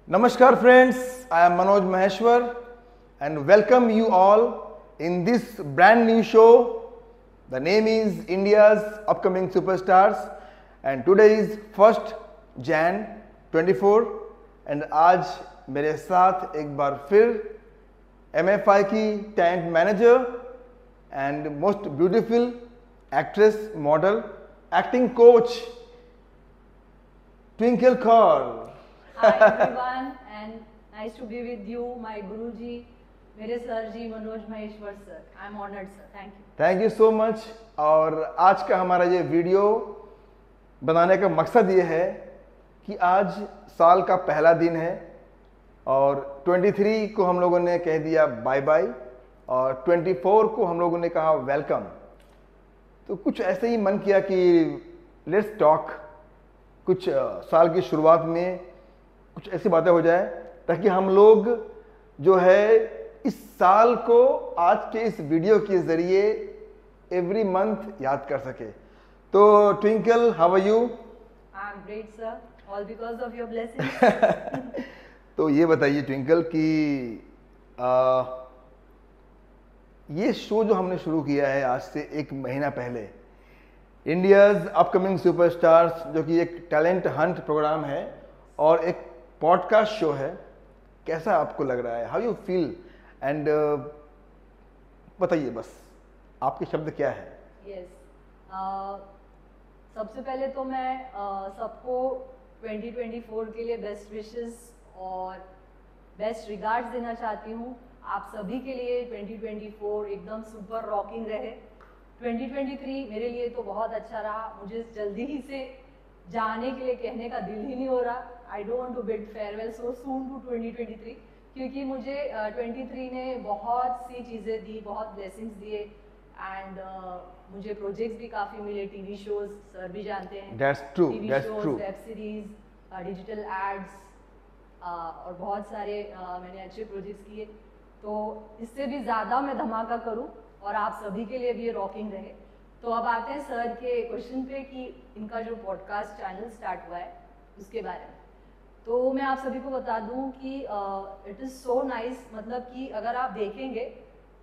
Namaskar friends, I am Manoj Maheshwar and welcome you all in this brand new show. The name is India's Upcoming Superstars and today is 1st Jan 24 and आज मेरे साथ एक बार फिर MFI की talent manager and most beautiful actress model acting coach twinkle Kaur. Hi everyone and nice to be with you, my Guruji, मेरे sir ji Manoj Maheshwar sir. I'm honored sir. Thank you. Thank you so much. और आज का हमारा ये video बनाने का मकसद ये है कि आज साल का पहला दिन है और 23 को हम लोगों ने कह दिया बाय बाय और 24 को हम लोगों ने कहा वेलकम. तो कुछ ऐसे ही मन किया कि लेट्स टॉक. कुछ साल की शुरुआत में कुछ ऐसी बातें हो जाए ताकि हम लोग जो है इस साल को आज के इस वीडियो के जरिए एवरी मंथ याद कर सके. तो Twinkle, how are you? I am great sir, all because of your blessings. तो ये बताइए ट्विंकल कि ये शो जो हमने शुरू किया है आज से एक महीना पहले, इंडियाज अपकमिंग सुपरस्टार्स, जो कि एक टैलेंट हंट प्रोग्राम है और एक पॉडकास्ट शो है, कैसा आपको लग रहा है? How you feel? एंड बताइए बस, आपके शब्द क्या है? यस, सबसे पहले तो मैं सबको 2024 के लिए बेस्ट विशेस और बेस्ट रिगार्ड्स देना चाहती हूँ. आप सभी के लिए 2024 एकदम सुपर रॉकिंग रहे. 2023 मेरे लिए तो बहुत अच्छा रहा. मुझे जल्दी ही से जाने के लिए कहने का दिल ही नहीं हो रहा. I don't want to bid farewell so soon to 2023 क्योंकि मुझे 23 ने बहुत सी चीज़ें दी, बहुत ब्लेसिंग्स दिए एंड मुझे प्रोजेक्ट्स भी काफ़ी मिले. टीवी शोज सर भी जानते हैं, That's true, TV that's shows, true. Web series, digital ads और बहुत सारे मैंने अच्छे प्रोजेक्ट्स किए. तो इससे भी ज़्यादा मैं धमाका करूं और आप सभी के लिए भी ये रॉकिंग रहे. तो अब आते हैं सर के क्वेश्चन पे कि इनका जो पॉडकास्ट चैनल स्टार्ट हुआ है उसके बारे में. तो मैं आप सभी को बता दूं कि इट इज़ सो नाइस. मतलब कि अगर आप देखेंगे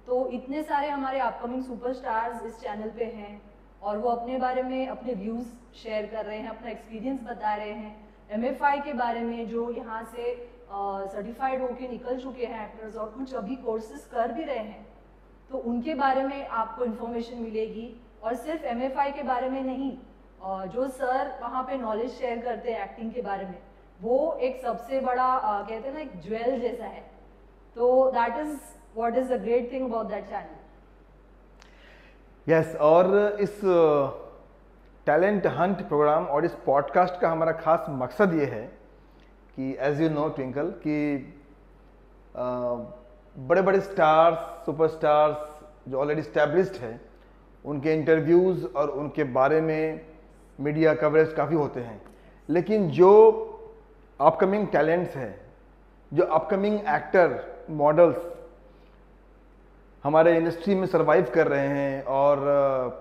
तो इतने सारे हमारे अपकमिंग सुपरस्टार्स इस चैनल पे हैं और वो अपने बारे में अपने व्यूज़ शेयर कर रहे हैं, अपना एक्सपीरियंस बता रहे हैं. MFI के बारे में जो यहाँ से सर्टिफाइड होके निकल चुके हैं एक्टर्स और कुछ अभी कोर्सेज कर भी रहे हैं, तो उनके बारे में आपको इन्फॉर्मेशन मिलेगी. और सिर्फ MFI के बारे में नहीं, जो सर वहाँ पे नॉलेज शेयर करते हैं एक्टिंग के बारे में, वो एक सबसे बड़ा कहते हैं ना एक ज्वेल जैसा है. तो that is what is the great thing about that channel. Yes, और इस टैलेंट हंट प्रोग्राम और इस पॉडकास्ट का हमारा खास मकसद ये है कि एज यू नो ट्विंकल कि बड़े बड़े स्टार्स, सुपरस्टार्स जो ऑलरेडी स्टैब्लिश्ड हैं, उनके इंटरव्यूज़ और उनके बारे में मीडिया कवरेज काफ़ी होते हैं. लेकिन जो अपकमिंग टैलेंट्स हैं, जो अपकमिंग एक्टर, मॉडल्स हमारे इंडस्ट्री में सरवाइव कर रहे हैं और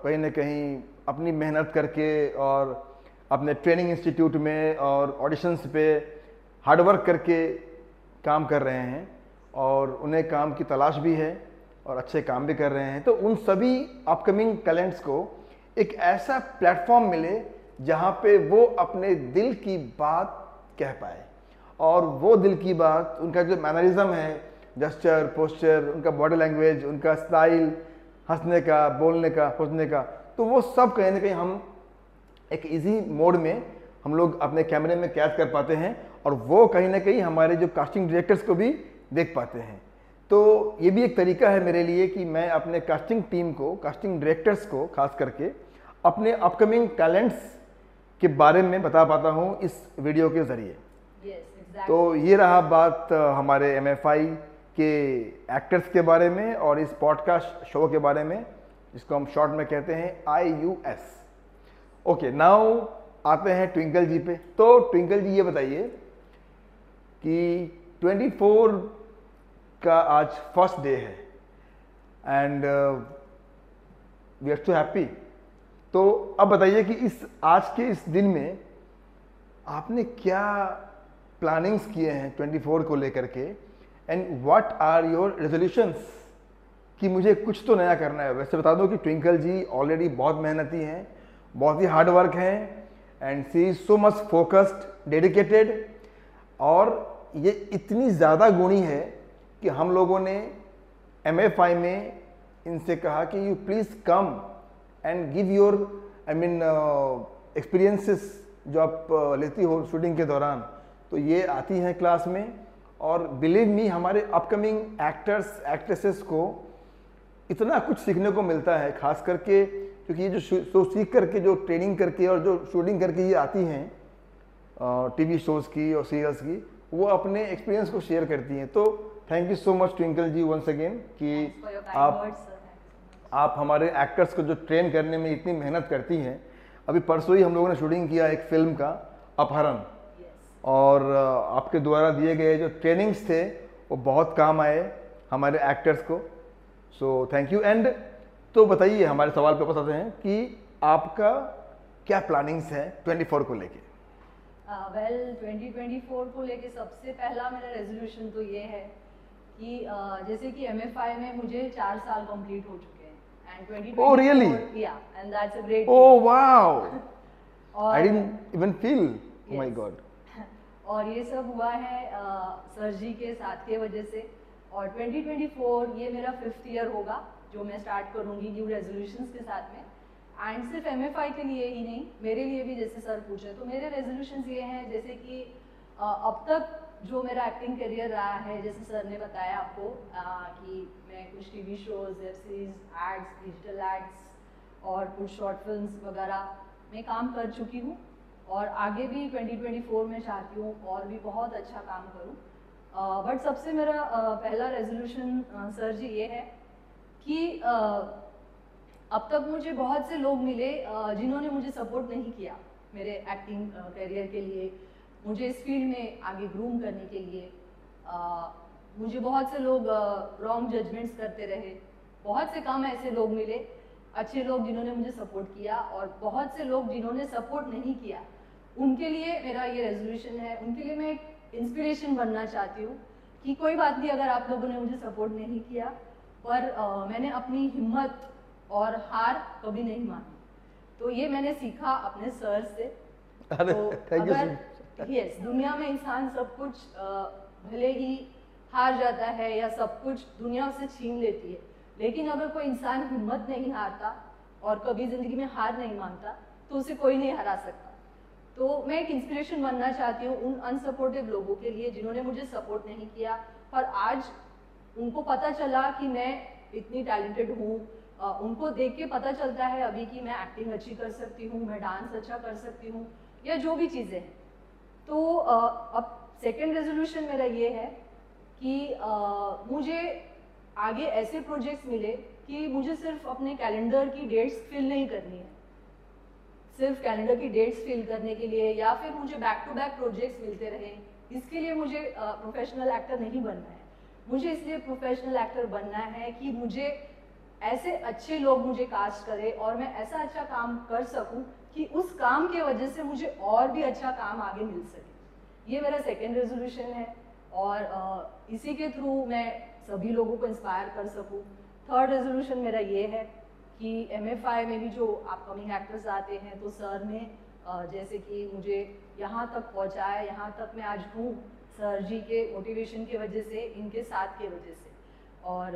कहीं ना कहीं अपनी मेहनत करके और अपने ट्रेनिंग इंस्टीट्यूट में और ऑडिशंस पे हार्डवर्क करके काम कर रहे हैं और उन्हें काम की तलाश भी है और अच्छे काम भी कर रहे हैं. तो उन सभी अपकमिंग टैलेंट्स को एक ऐसा प्लेटफॉर्म मिले जहाँ पे वो अपने दिल की बात कह पाए और वो दिल की बात, उनका जो मैनरिज्म है, जेस्चर, पोस्चर, उनका बॉडी लैंग्वेज, उनका स्टाइल, हंसने का, बोलने का, सोचने का, तो वो सब कहीं ना कहीं हम एक इजी मोड में हम लोग अपने कैमरे में कैद कर पाते हैं और वो कहीं ना कहीं हमारे जो कास्टिंग डायरेक्टर्स को भी देख पाते हैं. तो ये भी एक तरीका है मेरे लिए कि मैं अपने कास्टिंग टीम को, कास्टिंग डायरेक्टर्स को खास करके अपने अपकमिंग टैलेंट्स के बारे में बता पाता हूँ इस वीडियो के ज़रिए. तो ये रहा बात हमारे MFI के एक्टर्स के बारे में और इस पॉडकास्ट शो के बारे में, जिसको हम शॉर्ट में कहते हैं IUS. ओके, नाउ आते हैं ट्विंकल जी पे. तो ट्विंकल जी ये बताइए कि 24 का आज फर्स्ट डे है and we are so happy. तो अब बताइए कि इस आज के इस दिन में आपने क्या प्लानिंग्स किए हैं 24 को लेकर के, and what are your resolutions कि मुझे कुछ तो नया करना है। वैसे बता दूं कि ट्विंकल जी ऑलरेडी बहुत मेहनती हैं, बहुत ही हार्ड वर्क हैं, and she is so much focused, dedicated, और ये इतनी ज़्यादा गुणी है कि हम लोगों ने MFI में इनसे कहा कि you please come and give your experiences जो आप लेती हो शूटिंग के दौरान, तो ये आती हैं क्लास में। और बिलीव मी, हमारे अपकमिंग एक्टर्स एक्ट्रेसेस को इतना कुछ सीखने को मिलता है, खास करके क्योंकि ये जो सीख करके, जो ट्रेनिंग करके और जो शूटिंग करके ये आती हैं टीवी शोज़ की और सीरियल्स की, वो अपने एक्सपीरियंस को शेयर करती हैं। तो thank you so much Twinkle ji once again कि आप हमारे एक्टर्स को जो ट्रेन करने में इतनी मेहनत करती हैं। अभी परसों ही हम लोगों ने शूटिंग किया एक फिल्म का, अपहरण, और आपके द्वारा दिए गए जो ट्रेनिंग्स थे वो बहुत काम आए हमारे एक्टर्स को। So thank you. एंड तो बताइए, हमारे सवाल पे बताते हैं कि आपका क्या प्लानिंग्स है 24 को लेके। वेल 2024 को लेके सबसे पहला मेरा रेजोल्यूशन तो ये है कि जैसे कि MFI में मुझे 4 साल कंप्लीट हो चुके हैं, and 2024 Oh really? Yeah, and that's a great Oh wow! और I didn't even feel. Oh my Yes. God. और ये सब हुआ है सर जी के साथ के वजह से। और 2024 ये मेरा 5th ईयर होगा जो मैं स्टार्ट करूँगी न्यू रेजोल्यूशंस के साथ में। एंड सिर्फ MFI के लिए ही नहीं, मेरे लिए भी, जैसे सर पूछे तो मेरे रेजोल्यूशंस ये हैं, जैसे कि अब तक जो मेरा एक्टिंग करियर रहा है, जैसे सर ने बताया आपको कि मैं कुछ TV shows, web series, ads, digital ads और कुछ शॉर्ट फिल्म्स वगैरह में काम कर चुकी हूँ, और आगे भी 2024 में चाहती हूँ और भी बहुत अच्छा काम करूँ। बट सबसे मेरा पहला रेजोल्यूशन सर जी ये है कि अब तक मुझे बहुत से लोग मिले जिन्होंने मुझे सपोर्ट नहीं किया मेरे एक्टिंग करियर के लिए, मुझे इस फील्ड में आगे ग्रूम करने के लिए। मुझे बहुत से लोग रॉन्ग जजमेंट्स करते रहे, बहुत से कम ऐसे लोग मिले अच्छे लोग जिन्होंने मुझे सपोर्ट किया, और बहुत से लोग जिन्होंने सपोर्ट नहीं किया उनके लिए मेरा ये रेजोल्यूशन है। उनके लिए मैं एक इंस्पिरेशन बनना चाहती हूँ कि कोई बात नहीं, अगर आप लोगों ने मुझे सपोर्ट नहीं किया, पर मैंने अपनी हिम्मत और हार कभी नहीं मानी। तो ये मैंने सीखा अपने सर से। तो अगर यस, दुनिया में इंसान सब कुछ भले ही हार जाता है या सब कुछ दुनिया उससे छीन लेती है, लेकिन अगर कोई इंसान हिम्मत नहीं हारता और कभी जिंदगी में हार नहीं मानता तो उसे कोई नहीं हरा सकता। तो मैं एक इंस्पिरेशन बनना चाहती हूँ उन अनसपोर्टिव लोगों के लिए जिन्होंने मुझे सपोर्ट नहीं किया, पर आज उनको पता चला कि मैं इतनी टैलेंटेड हूँ। उनको देख के पता चलता है अभी कि मैं एक्टिंग अच्छी कर सकती हूँ, मैं डांस अच्छा कर सकती हूँ, या जो भी चीज़ें हैं। तो अब सेकेंड रेजोल्यूशन मेरा ये है कि मुझे आगे ऐसे प्रोजेक्ट्स मिले कि मुझे सिर्फ अपने कैलेंडर की डेट्स फिल नहीं करनी है, सिर्फ कैलेंडर की डेट्स फिल करने के लिए, या फिर मुझे बैक टू बैक प्रोजेक्ट्स मिलते रहें, इसके लिए मुझे प्रोफेशनल एक्टर नहीं बनना है। मुझे इसलिए प्रोफेशनल एक्टर बनना है कि मुझे ऐसे अच्छे लोग मुझे कास्ट करें और मैं ऐसा अच्छा काम कर सकूं कि उस काम की वजह से मुझे और भी अच्छा काम आगे मिल सके। ये मेरा सेकेंड रेजोल्यूशन है, और इसी के थ्रू मैं सभी लोगों को इंस्पायर कर सकूं। थर्ड रेजोल्यूशन मेरा ये है कि MFI में भी जो अपकमिंग एक्टर्स आते हैं, तो सर ने जैसे कि मुझे यहाँ तक पहुँचाया, यहाँ तक मैं आज हूँ, सर जी के मोटिवेशन की वजह से, इनके साथ की वजह से। और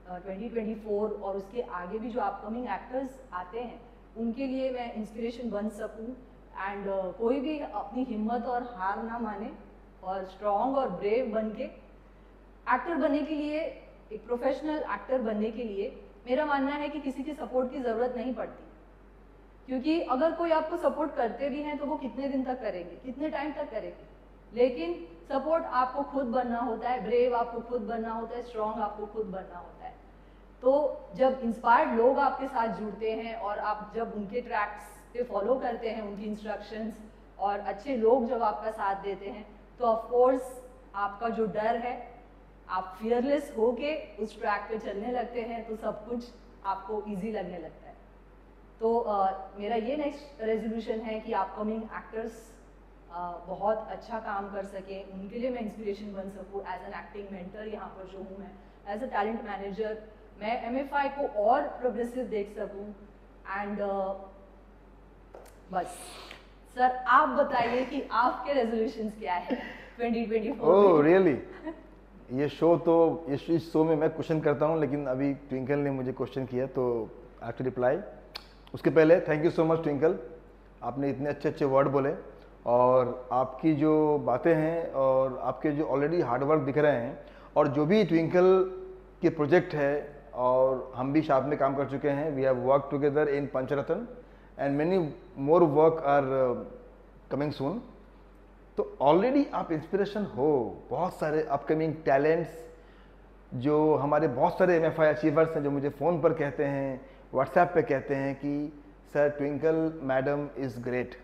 2024 और उसके आगे भी जो अपकमिंग एक्टर्स आते हैं उनके लिए मैं इंस्पिरेशन बन सकूं। एंड कोई भी अपनी हिम्मत और हार ना माने, और स्ट्रॉन्ग और ब्रेव बन के एक्टर बनने के लिए, एक प्रोफेशनल एक्टर बनने के लिए मेरा मानना है कि किसी की सपोर्ट की ज़रूरत नहीं पड़ती, क्योंकि अगर कोई आपको सपोर्ट करते भी हैं तो वो कितने दिन तक करेंगे, कितने टाइम तक करेंगे। लेकिन सपोर्ट आपको खुद बनना होता है, ब्रेव आपको खुद बनना होता है, स्ट्रॉन्ग आपको खुद बनना होता है। तो जब इंस्पायर्ड लोग आपके साथ जुड़ते हैं और आप जब उनके ट्रैक्स पे फॉलो करते हैं, उनकी इंस्ट्रक्शंस, और अच्छे लोग जब आपका साथ देते हैं, तो ऑफकोर्स आपका जो डर है, आप फियरलेस होके उस ट्रैक पे चलने लगते हैं, तो सब कुछ आपको इजी लगने लगता है। तो मेरा ये नेक्स्ट रेजोल्यूशन है कि अपकमिंग एक्टर्स बहुत अच्छा काम कर सके, उनके लिए मैं इंस्पिरेशन बन सकूँ एज एन एक्टिंग मेंटर यहाँ पर जो हूँ मैं, एज अ टैलेंट मैनेजर मैं MFI को और प्रोग्रेसिव देख सकूँ। एंड बस सर आप बताइए कि आपके रेजोल्यूशंस क्या है 2024 ओह में? रियली ये शो तो इस शो में मैं क्वेश्चन करता हूँ, लेकिन अभी ट्विंकल ने मुझे क्वेश्चन किया तो आई हैव टू रिप्लाई। उसके पहले thank you so much Twinkle, आपने इतने अच्छे अच्छे वर्ड बोले और आपकी जो बातें हैं और आपके जो ऑलरेडी हार्डवर्क दिख रहे हैं और जो भी ट्विंकल के प्रोजेक्ट है, और हम भी साथ में काम कर चुके हैं, we have work together in Panchratna and many more work are coming soon. तो ऑलरेडी आप इंस्पिरेशन हो बहुत सारे अपकमिंग टैलेंट्स, जो हमारे बहुत सारे MFI अचीवर्स हैं जो मुझे फ़ोन पर कहते हैं, व्हाट्सएप पे कहते हैं कि sir Twinkle madam is great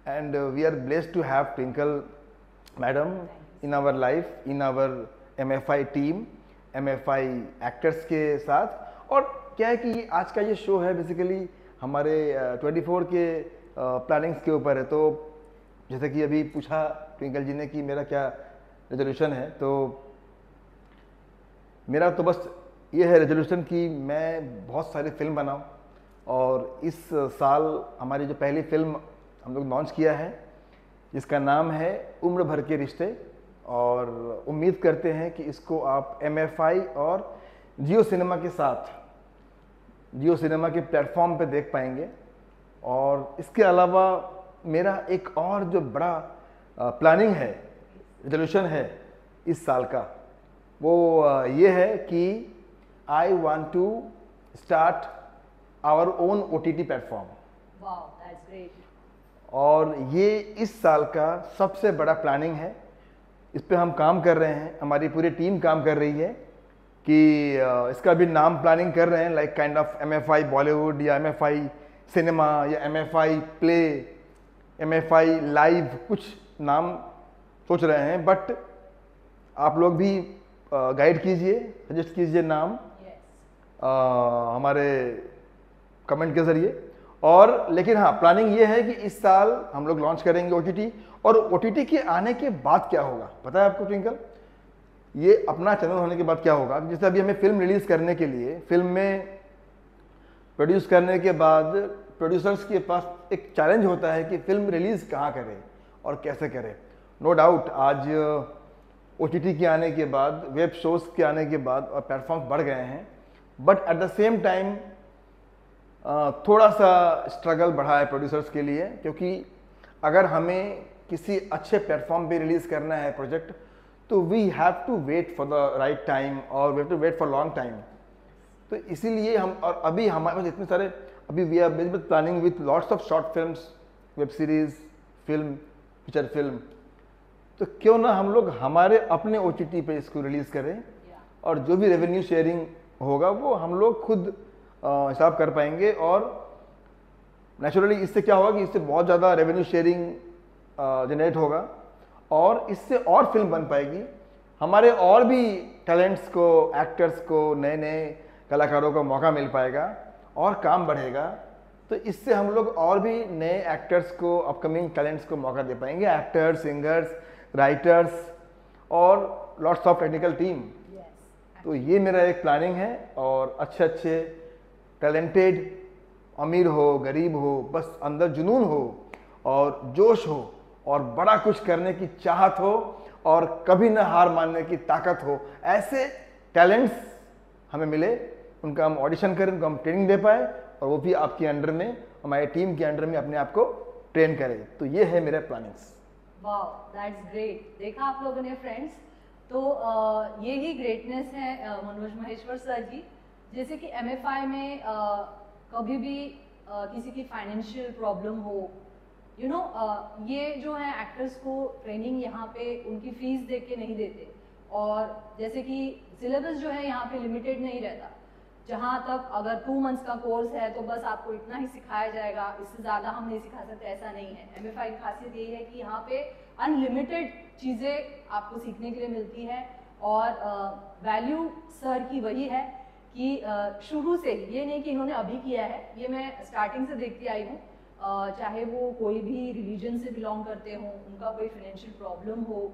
and we are blessed to have Twinkle madam in our life, in our MFI team, MFI actors के साथ। और क्या है कि आज का ये शो है बेसिकली हमारे 24 के प्लानिंग्स के ऊपर है। तो जैसे कि अभी पूछा ट्विंकल जी ने कि मेरा क्या रेजोल्यूशन है, तो मेरा तो बस ये है रेजोल्यूशन कि मैं बहुत सारी फिल्म बनाऊं। और इस साल हमारी जो पहली फिल्म हम लोग लॉन्च किया है जिसका नाम है उम्र भर के रिश्ते, और उम्मीद करते हैं कि इसको आप MFI और जियो सिनेमा के साथ, जियो सिनेमा के प्लेटफॉर्म पे देख पाएंगे। और इसके अलावा मेरा एक और जो बड़ा प्लानिंग है, रेजोल्यूशन है इस साल का, वो ये है कि I want to start our own OTT platform. Wow that's great. और ये इस साल का सबसे बड़ा प्लानिंग है, इस पे हम काम कर रहे हैं, हमारी पूरी टीम काम कर रही है कि इसका भी नाम प्लानिंग कर रहे हैं, like kind of MFI Bollywood या MFI सिनेमा या MFI प्ले, MFI लाइव, कुछ नाम सोच रहे हैं। बट आप लोग भी गाइड कीजिए, सजेस्ट कीजिए नाम हमारे कमेंट के ज़रिए। और लेकिन हाँ, प्लानिंग ये है कि इस साल हम लोग लॉन्च करेंगे OTT, और OTT के आने के बाद क्या होगा पता है आपको ट्विंकल? ये अपना चैनल होने के बाद क्या होगा, जैसे अभी हमें फिल्म रिलीज करने के लिए, फिल्म में प्रोड्यूस करने के बाद प्रोड्यूसर्स के पास एक चैलेंज होता है कि फिल्म रिलीज कहाँ करें और कैसे करें। नो डाउट आज OTT के आने के बाद, वेब शोज के आने के बाद और प्लेटफॉर्म्स बढ़ गए हैं, but at the same time थोड़ा सा स्ट्रगल बढ़ा है प्रोड्यूसर्स के लिए, क्योंकि अगर हमें किसी अच्छे प्लेटफॉर्म पे रिलीज करना है प्रोजेक्ट, तो we have to wait for the right time और we have to wait for long time. तो इसीलिए हम, और अभी हमारे पास इतने सारे, अभी we are busy with planning with lots of short films, web series, film, feature film. तो क्यों ना हम लोग हमारे अपने OTT पे इसको रिलीज करें, और जो भी रेवेन्यू शेयरिंग होगा वो हम लोग खुद हिसाब कर पाएंगे। और नेचुरली इससे क्या होगा कि इससे बहुत ज़्यादा रेवेन्यू शेयरिंग जनरेट होगा, और इससे और फिल्म बन पाएगी, हमारे और भी टैलेंट्स को, एक्टर्स को, नए नए कलाकारों को मौका मिल पाएगा और काम बढ़ेगा। तो इससे हम लोग और भी नए एक्टर्स को, अपकमिंग टैलेंट्स को मौका दे पाएंगे, एक्टर्स, सिंगर्स, राइटर्स और लॉट्स ऑफ टेक्निकल टीम। तो ये मेरा एक प्लानिंग है, और अच्छे अच्छे टैलेंटेड, अमीर हो गरीब हो, बस अंदर जुनून हो और जोश हो और बड़ा कुछ करने की चाहत हो और कभी ना हार मानने की ताकत हो, ऐसे टैलेंट्स हमें मिले, उनका हम ऑडिशन करें, उनको हम ट्रेनिंग दे पाए, और वो भी आपके अंडर में, हमारी टीम के अंडर में अपने आप को ट्रेन करें। तो ये है मेरे प्लानिंग्स। Wow that's great. देखा आप लोगों ने फ्रेंड्स, तो ये ही ग्रेटनेस है मनोज महेश्वर सर की। जैसे कि MFI में कभी भी किसी की फाइनेंशियल प्रॉब्लम हो, ये जो है एक्टर्स को ट्रेनिंग यहाँ पे उनकी फीस देख के नहीं देते, और जैसे कि सिलेबस जो है यहाँ पे लिमिटेड नहीं रहता। जहाँ तक अगर 2 मंथ्स का कोर्स है तो बस आपको इतना ही सिखाया जाएगा, इससे ज़्यादा हम नहीं सिखा सकते, ऐसा नहीं है। MFI की खासियत यही है कि यहाँ पे अनलिमिटेड चीज़ें आपको सीखने के लिए मिलती है, और वैल्यू सर की वही है कि शुरू से ही, ये नहीं कि इन्होंने अभी किया है, ये मैं स्टार्टिंग से देखती आई हूँ चाहे वो कोई भी रिलीजन से बिलोंग करते हों, उनका कोई फाइनेंशियल प्रॉब्लम हो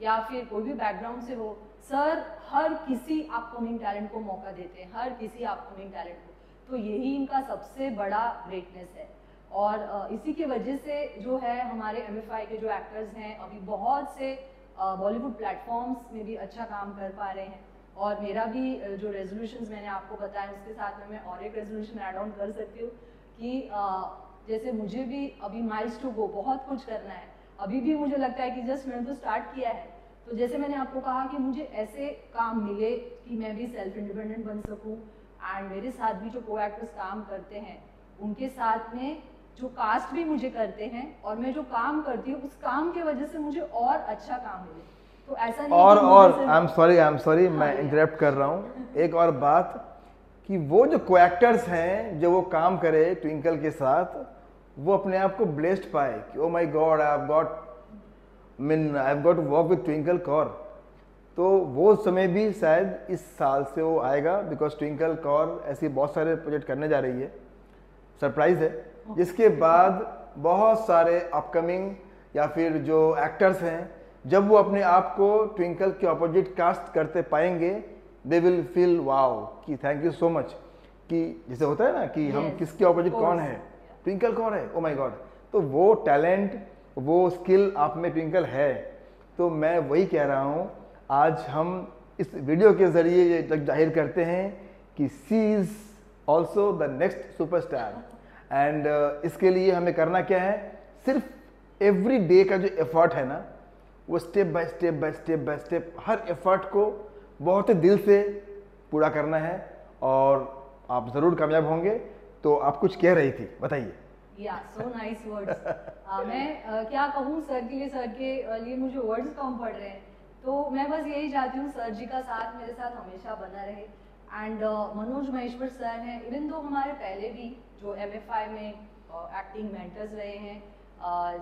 या फिर कोई भी बैकग्राउंड से हो, सर हर किसी अपकमिंग टैलेंट को मौका देते हैं, हर किसी अपकमिंग टैलेंट को। तो यही इनका सबसे बड़ा ग्रेटनेस है। और इसी की वजह से जो है हमारे MFI के जो एक्टर्स हैं अभी बहुत से बॉलीवुड प्लेटफॉर्म्स में भी अच्छा काम कर पा रहे हैं। और मेरा भी जो रेजोल्यूशंस मैंने आपको बताया उसके साथ में मैं और एक रेजोल्यूशन ऐड ऑन कर सकती हूँ कि जैसे मुझे भी अभी माइल्स टू गो, बहुत कुछ करना है। अभी भी मुझे लगता है कि जस्ट मैंने तो स्टार्ट किया है। तो जैसे मैंने आपको कहा कि मुझे ऐसे काम मिले कि मैं भी सेल्फ इंडिपेंडेंट बन सकूं, एंड मेरे साथ भी जो को एक्टर्स काम करते हैं उनके साथ में जो कास्ट भी मुझे करते हैं, और मैं जो काम करती हूँ उस काम के वजह से मुझे और अच्छा काम मिले। तो ऐसा नहीं और आई एम सॉरी मैं इंटरप्ट कर रहा हूँ। एक और बात कि वो जो को एक्टर्स हैं जो वो काम करे ट्विंकल के साथ, वो अपने आप को ब्लेस्ड पाए कि oh my god I have got to work with Twinkle Kaur. तो वो समय भी शायद इस साल से वो आएगा, बिकॉज ट्विंकल कौर ऐसी बहुत सारे प्रोजेक्ट करने जा रही है, सरप्राइज है, जिसके बाद बहुत सारे अपकमिंग या फिर जो एक्टर्स हैं जब वो अपने आप को ट्विंकल के अपोजिट कास्ट करते पाएंगे, दे विल फील वाओ कि थैंक यू सो मच, कि जैसे होता है ना कि हम किसके अपोजिट कौन है, ट्विंकल कौन है, ओ माय गॉड। तो वो टैलेंट, वो स्किल आप में ट्विंकल है। तो मैं वही कह रहा हूँ, आज हम इस वीडियो के जरिए ये तक जाहिर करते हैं कि she is also the next superstar. And इसके लिए हमें करना क्या है, सिर्फ एवरी डे का जो एफर्ट है ना, वो step by step by step by step her effort को बहुत ही दिल से पूरा करना है, और आप ज़रूर कामयाब होंगे। तो आप कुछ कह रही थी, बताइए। या सो नाइस वर्ड्स। मैं क्या कहूँ सर के लिए, सर के लिए मुझे वर्ड्स कम पड़ रहे हैं। तो मैं बस यही चाहती हूँ सर जी का साथ मेरे साथ हमेशा बना रहे। एंड मनोज महेश्वर सर हैं, इवन दो हमारे पहले भी जो MFI में एक्टिंग मेंटर्स रहे हैं,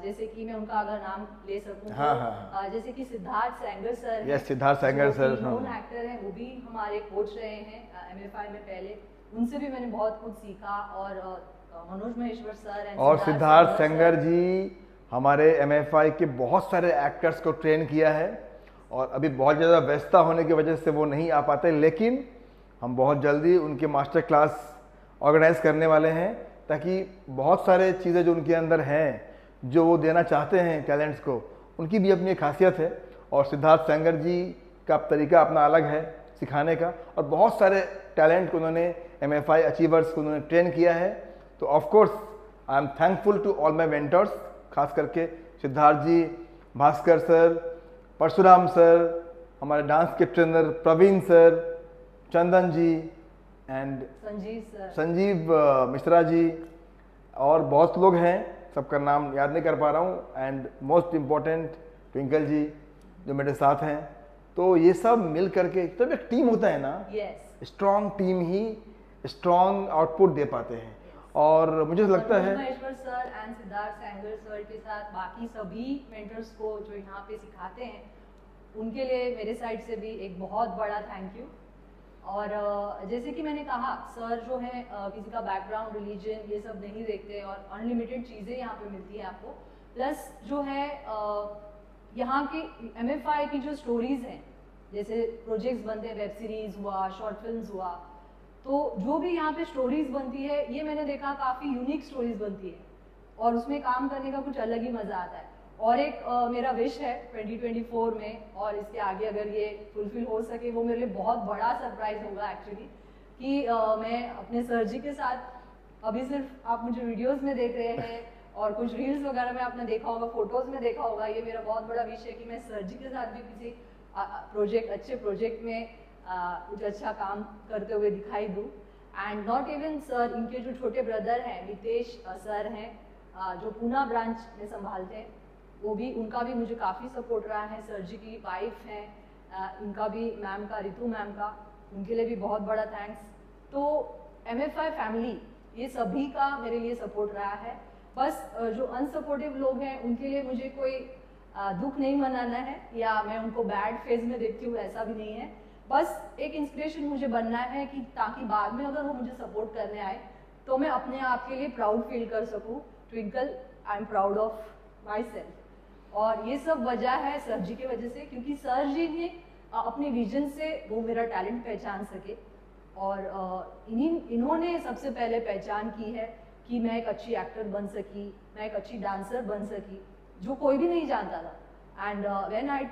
जैसे कि मैं उनका अगर नाम ले सकूं, हाँ। जैसे कि Siddharth Sengar sir, yes Siddharth Sengar sir known actor हैं, वो भी हमारे कोच रहे हैं MFI में पहले। उनसे भी मैंने बहुत कुछ सीखा। और मनोज महेश्वर सर और सिद्धार्थ सेंगर जी हमारे MFI के बहुत सारे एक्टर्स को ट्रेन किया है, और अभी बहुत ज़्यादा व्यस्तता होने की वजह से वो नहीं आ पाते, लेकिन हम बहुत जल्दी उनके मास्टर क्लास ऑर्गेनाइज करने वाले हैं, ताकि बहुत सारे चीज़ें जो उनके अंदर हैं जो वो देना चाहते हैं टैलेंट्स को, उनकी भी अपनी खासियत है। और सिद्धार्थ सेंगर जी का तरीका अपना अलग है सिखाने का, और बहुत सारे टैलेंट को उन्होंने MFI अचीवर्स को उन्होंने ट्रेन किया है। तो of course I am thankful to all my mentors, खास करके सिद्धार्थ जी, भास्कर सर, परशुराम सर, हमारे डांस के trainer Praveen sir, Chandan ji and Sanjeev Mishra ji, और बहुत लोग हैं, सबका नाम याद नहीं कर पा रहा हूँ। एंड मोस्ट इम्पॉर्टेंट ट्विंकल जी जो मेरे साथ हैं। तो ये सब मिल करके जब एक टीम होता है ना, स्ट्रॉन्ग टीम ही स्ट्रॉन्ग आउटपुट दे पाते हैं। और मुझे लगता है Maheshwar sir and Siddharth Sengar sir के साथ बाकी सभी मेंटर्स को जो यहाँ पे सिखाते हैं, उनके लिए मेरे साइड से भी एक बहुत बड़ा थैंक यू। और जैसे कि मैंने कहा, सर जो है किसी का बैकग्राउंड, रिलीजन ये सब नहीं देखते, और अनलिमिटेड चीज़ें यहाँ पे मिलती है आपको। प्लस जो है यहाँ के MFI की जो स्टोरीज हैं, जैसे प्रोजेक्ट्स बनते हैं, वेब सीरीज हुआ, शॉर्ट फिल्म्स हुआ, तो जो भी यहाँ पे स्टोरीज बनती है, ये मैंने देखा काफ़ी यूनिक स्टोरीज बनती है, और उसमें काम करने का कुछ अलग ही मज़ा आता है। और एक मेरा विश है 2024 में, और इसके आगे अगर ये फुलफिल हो सके, वो मेरे लिए बहुत बड़ा सरप्राइज होगा एक्चुअली, कि मैं अपने सर जी के साथ, अभी सिर्फ आप मुझे वीडियोस में देख रहे हैं और कुछ रील्स वगैरह में आपने देखा होगा, फोटोज में देखा होगा, ये मेरा बहुत बड़ा विश है कि मैं सर जी के साथ भी किसी प्रोजेक्ट, अच्छे प्रोजेक्ट में कुछ अच्छा काम करते हुए दिखाई दूँ। एंड नॉट इवन सर, इनके जो छोटे ब्रदर हैं नितेश सर हैं, जो पूना ब्रांच में संभालते हैं, वो भी, उनका भी मुझे काफ़ी सपोर्ट रहा है। सर जी की वाइफ हैं, इनका भी, मैम का, रितु मैम का, उनके लिए भी बहुत बड़ा थैंक्स। तो MFI फैमिली, ये सभी का मेरे लिए सपोर्ट रहा है। बस जो अनसपोर्टिव लोग हैं उनके लिए मुझे कोई दुख नहीं मनाना है, या मैं उनको बैड फेज में देखती हूँ, ऐसा भी नहीं है। बस एक इंस्पिरेशन मुझे बनना है, कि ताकि बाद में अगर वो मुझे सपोर्ट करने आए तो मैं अपने आप के लिए प्राउड फील कर सकूँ twinkle, I am proud of my self. और ये सब वजह है सर जी की वजह से, क्योंकि सर जी ने अपने विजन से वो मेरा टैलेंट पहचान सके, और इन्होंने सबसे पहले पहचान की है कि मैं एक अच्छी एक्टर बन सकी, मैं एक अच्छी डांसर बन सकी, जो कोई भी नहीं जानता था। And when I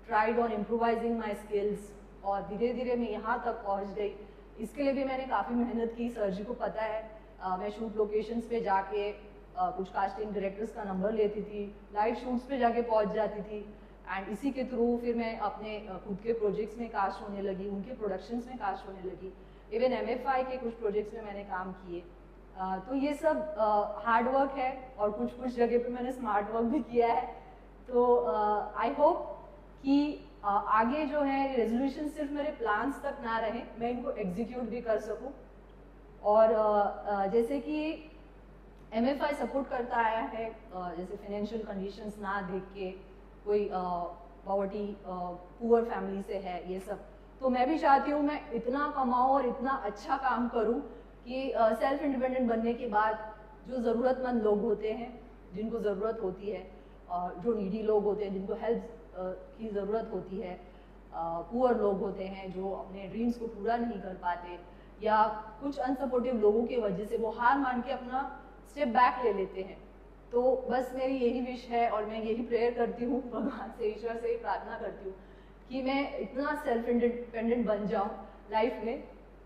tried on improvising my skills, और धीरे धीरे मैं यहाँ तक पहुँच गई। इसके लिए भी मैंने काफ़ी मेहनत की, सर जी को पता है। मैं शूट लोकेशंस पे जाके कुछ कास्टिंग डायरेक्टर्स का नंबर लेती थी, लाइव शूट्स पे जाके पहुँच जाती थी, एंड इसी के थ्रू फिर मैं अपने खुद के प्रोजेक्ट्स में कास्ट होने लगी, उनके प्रोडक्शंस में कास्ट होने लगी। इवन MFI के कुछ प्रोजेक्ट्स में मैंने काम किए। तो ये सब हार्ड वर्क है, और कुछ कुछ जगह पे मैंने स्मार्ट वर्क भी किया है। तो आई होप कि आगे जो है रेजोल्यूशन सिर्फ मेरे प्लान्स तक ना रहे, मैं इनको एग्जीक्यूट भी कर सकूं। और जैसे कि MFI सपोर्ट करता आया है, जैसे फाइनेंशियल कंडीशंस ना देख के, कोई पॉवर्टी पुअर फैमिली से है ये सब, तो मैं भी चाहती हूँ मैं इतना कमाऊँ और इतना अच्छा काम करूँ कि सेल्फ इंडिपेंडेंट बनने के बाद जो ज़रूरतमंद लोग होते हैं, जिनको ज़रूरत होती है, जो नीडी लोग होते हैं, जिनको हेल्प की ज़रूरत होती है, पुअर लोग होते हैं जो अपने ड्रीम्स को पूरा नहीं कर पाते, या कुछ अनसपोर्टिव लोगों की वजह से वो हार मान के अपना स्टेप बैक ले लेते हैं। तो बस मेरी यही विश है, और मैं यही प्रेयर करती हूँ भगवान से, ईश्वर से ही प्रार्थना करती हूँ कि मैं इतना सेल्फ इंडिपेंडेंट बन जाऊँ लाइफ में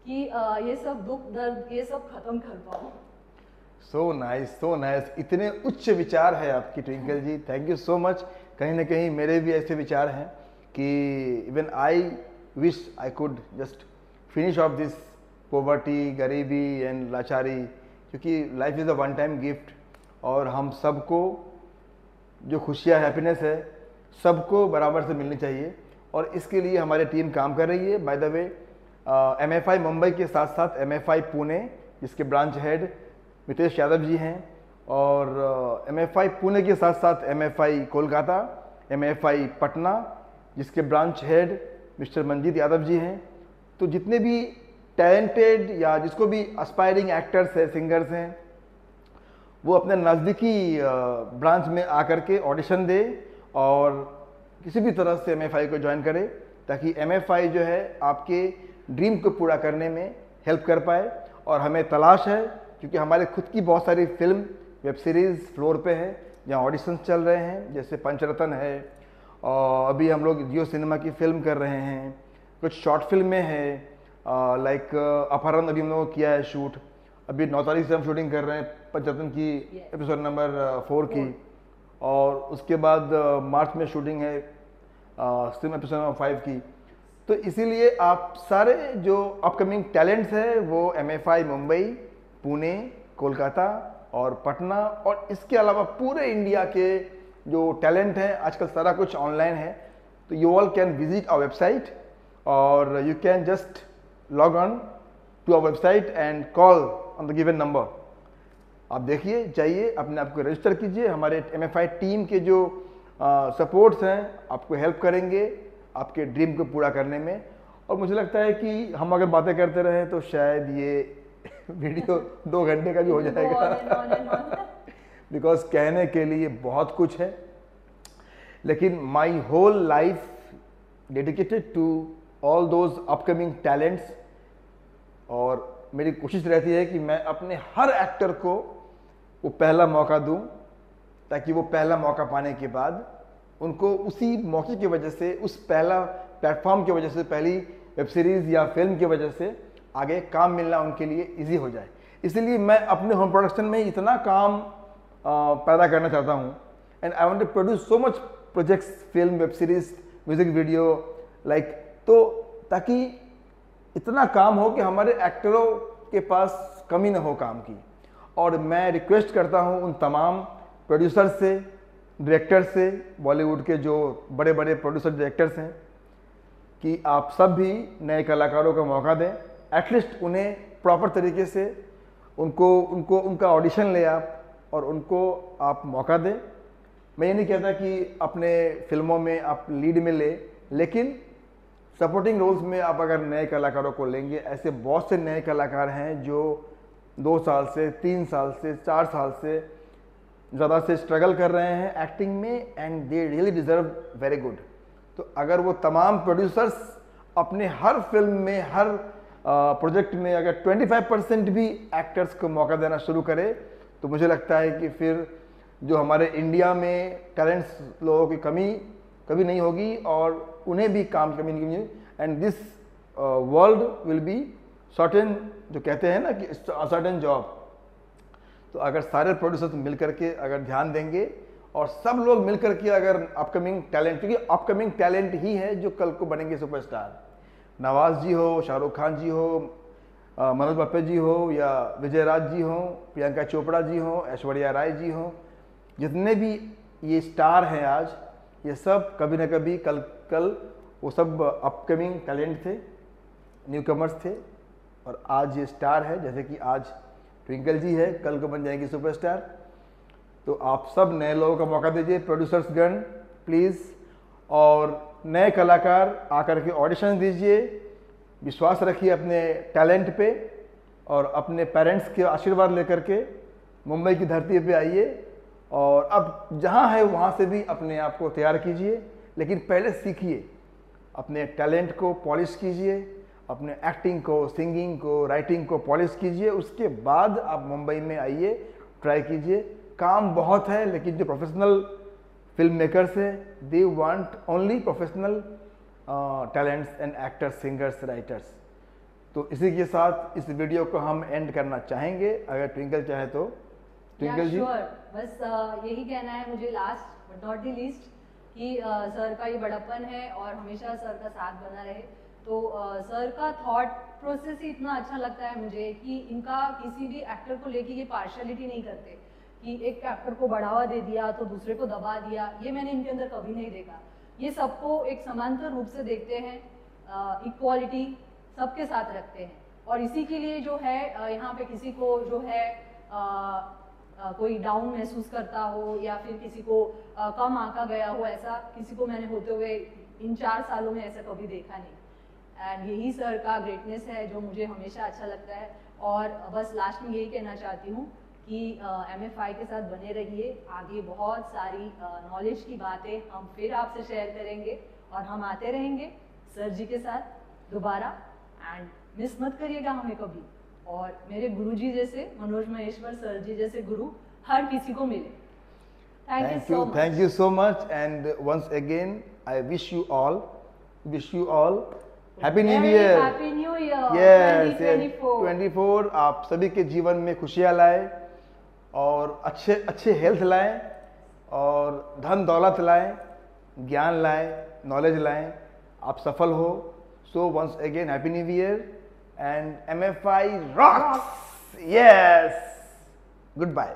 कि ये सब दुख दर्द ये सब खत्म कर पाऊँ। So nice, so nice. इतने उच्च विचार है आपकी Twinkle ji, thank you so much. कहीं ना कहीं मेरे भी ऐसे विचार हैं कि even I wish I could just finish off this poverty, गरीबी एंड लाचारी, क्योंकि life is a one time gift, और हम सबको जो खुशियाँ, हैप्पीनेस है, सबको बराबर से मिलनी चाहिए, और इसके लिए हमारी टीम काम कर रही है। By the way MFI Mumbai के साथ साथ MFI पुणे, जिसके ब्रांच हेड मितेश यादव जी हैं, और MFI पुणे के साथ साथ MFI कोलकाता, MFI पटना, जिसके branch head mister Manjeet Yadav ji हैं। तो जितने भी टैलेंटेड या जिसको भी एस्पायरिंग एक्टर्स हैं, सिंगर्स हैं, वो अपने नज़दीकी ब्रांच में आकर के ऑडिशन दे और किसी भी तरह से MFI को ज्वाइन करे, ताकि MFI जो है आपके ड्रीम को पूरा करने में हेल्प कर पाए। और हमें तलाश है, क्योंकि हमारे खुद की बहुत सारी फिल्म, वेब सीरीज़ फ्लोर पे है, जहाँ ऑडिशंस चल रहे हैं, जैसे पंचरत्न है, और अभी हम लोग जियो सिनेमा की फिल्म कर रहे हैं, कुछ शॉर्ट फिल्में हैं, लाइक अपहरण अभी हम लोगों ने किया है शूट, अभी 9 तारीख से हम शूटिंग कर रहे हैं पंचरत्न की एपिसोड नंबर 4 की, और उसके बाद मार्च में शूटिंग है सिम एपिसोड नंबर 5 की। तो इसीलिए आप सारे जो अपकमिंग टैलेंट्स हैं वो MFI मुंबई, पुणे, कोलकाता और पटना, और इसके अलावा पूरे इंडिया के जो टैलेंट हैं, आजकल सारा कुछ ऑनलाइन है, तो you all can visit our website, और you can just log on to our website and call on the given number. आप देखिए, जाइए, अपने आप को रजिस्टर कीजिए। हमारे MFI टीम के जो सपोर्ट्स हैं आपको हेल्प करेंगे आपके ड्रीम को पूरा करने में। और मुझे लगता है कि हम अगर बातें करते रहें तो शायद ये वीडियो 2 घंटे का भी हो जाएगा, बिकॉज कहने के लिए बहुत कुछ है। लेकिन my whole life dedicated to all those upcoming talents, और मेरी कोशिश रहती है कि मैं अपने हर एक्टर को वो पहला मौका दूं, ताकि वो पहला मौका पाने के बाद उनको उसी मौके की वजह से, उस पहला प्लेटफॉर्म की वजह से, पहली वेब सीरीज़ या फिल्म की वजह से आगे काम मिलना उनके लिए इजी हो जाए। इसलिए मैं अपने होम प्रोडक्शन में इतना काम पैदा करना चाहता हूँ, and I want to produce so much projects, film, web series, music video, like, तो ताकि इतना काम हो कि हमारे एक्टरों के पास कमी ना हो काम की। और मैं रिक्वेस्ट करता हूँ उन तमाम प्रोड्यूसर से, डायरेक्टर से, बॉलीवुड के जो बड़े बड़े प्रोड्यूसर डायरेक्टर्स हैं, कि आप सब भी नए कलाकारों को मौका दें, एटलीस्ट उन्हें प्रॉपर तरीके से उनका ऑडिशन ले आप, और उनको आप मौका दें। मैं ये नहीं कहता कि अपने फिल्मों में आप लीड में ले, लेकिन सपोर्टिंग रोल्स में आप अगर नए कलाकारों को लेंगे, ऐसे बहुत से नए कलाकार हैं जो 2 साल से, 3 साल से, 4 साल से ज़्यादा से स्ट्रगल कर रहे हैं एक्टिंग में and they really deserve very good. तो अगर वो तमाम प्रोड्यूसर्स अपने हर फिल्म में, हर प्रोजेक्ट में अगर 25% भी एक्टर्स को मौका देना शुरू करे तो मुझे लगता है कि फिर जो हमारे इंडिया में टैलेंट्स लोगों की कमी कभी नहीं होगी और उन्हें भी काम की कमी नहीं होगी and this world will be certain, जो कहते हैं ना कि सर्टेन जॉब। तो अगर सारे प्रोड्यूसर्स मिल करके अगर ध्यान देंगे और सब लोग मिल करके अगर अपकमिंग टैलेंट, क्योंकि अपकमिंग टैलेंट ही है जो कल को बनेंगे सुपरस्टार, नवाज जी हो, शाहरुख खान जी हो, मनोज बापे जी हो या विजय राज जी हो, प्रियंका चोपड़ा जी हो, ऐश्वर्या राय जी हो, जितने भी ये स्टार हैं आज, ये सब कभी ना कभी कल वो सब अपकमिंग टैलेंट थे, न्यू कमर्स थे और आज ये स्टार है। जैसे कि आज ट्विंकल जी है, कल को बन जाएंगी सुपरस्टार। तो आप सब नए लोगों का मौका दीजिए, प्रोड्यूसर्स गण प्लीज़, और नए कलाकार आकर के ऑडिशन दीजिए, विश्वास रखिए अपने टैलेंट पे और अपने पेरेंट्स के आशीर्वाद लेकर के मुंबई की धरती पे आइए और अब जहाँ है वहाँ से भी अपने आप को तैयार कीजिए, लेकिन पहले सीखिए, अपने टैलेंट को पॉलिश कीजिए, अपने एक्टिंग को, सिंगिंग को, राइटिंग को पॉलिश कीजिए, उसके बाद आप मुंबई में आइए, ट्राई कीजिए। काम बहुत है लेकिन जो प्रोफेशनल फिल्म मेकर्स है they want only professional talents and actors, singers, writers. तो इसी के साथ इस वीडियो को हम एंड करना चाहेंगे, अगर ट्विंकल चाहे तो। ट्विंकल जी बस यही कहना है मुझे last but not the least कि सर का ये बड़प्पन है और हमेशा सर का साथ बना रहे। तो सर का थॉट प्रोसेस ही इतना अच्छा लगता है मुझे कि इनका किसी भी एक्टर को लेके ये पार्शियलिटी नहीं करते कि एक एक्टर को बढ़ावा दे दिया तो दूसरे को दबा दिया, ये मैंने इनके अंदर कभी नहीं देखा। ये सबको एक समांतर रूप से देखते हैं, इक्वालिटी सबके साथ रखते हैं और इसी के लिए जो है यहाँ पे किसी को जो है कोई डाउन महसूस करता हो या फिर किसी को कम आंका गया हो, ऐसा किसी को मैंने होते हुए इन 4 सालों में ऐसा कभी देखा नहीं। एंड यही सर का ग्रेटनेस है जो मुझे हमेशा अच्छा लगता है। और बस लास्ट में यही कहना चाहती हूँ कि MFI के साथ बने रहिए, आगे बहुत सारी नॉलेज की बातें हम फिर आपसे शेयर करेंगे और हम आते रहेंगे सर जी के साथ दोबारा। एंड मिस मत करिएगा हमें कभी, और मेरे गुरुजी जैसे मनोज महेश्वर सर जी जैसे गुरु हर किसी को मिले। Thank you so much and once again I wish you all happy new year. Happy new year. Yes, 2024 आप सभी के जीवन में खुशियां लाए और अच्छे हेल्थ लाएं और धन दौलत लाएं, ज्ञान लाएं, नॉलेज लाएं, आप सफल हो। So once again happy new year and MFI rocks. Yes, goodbye.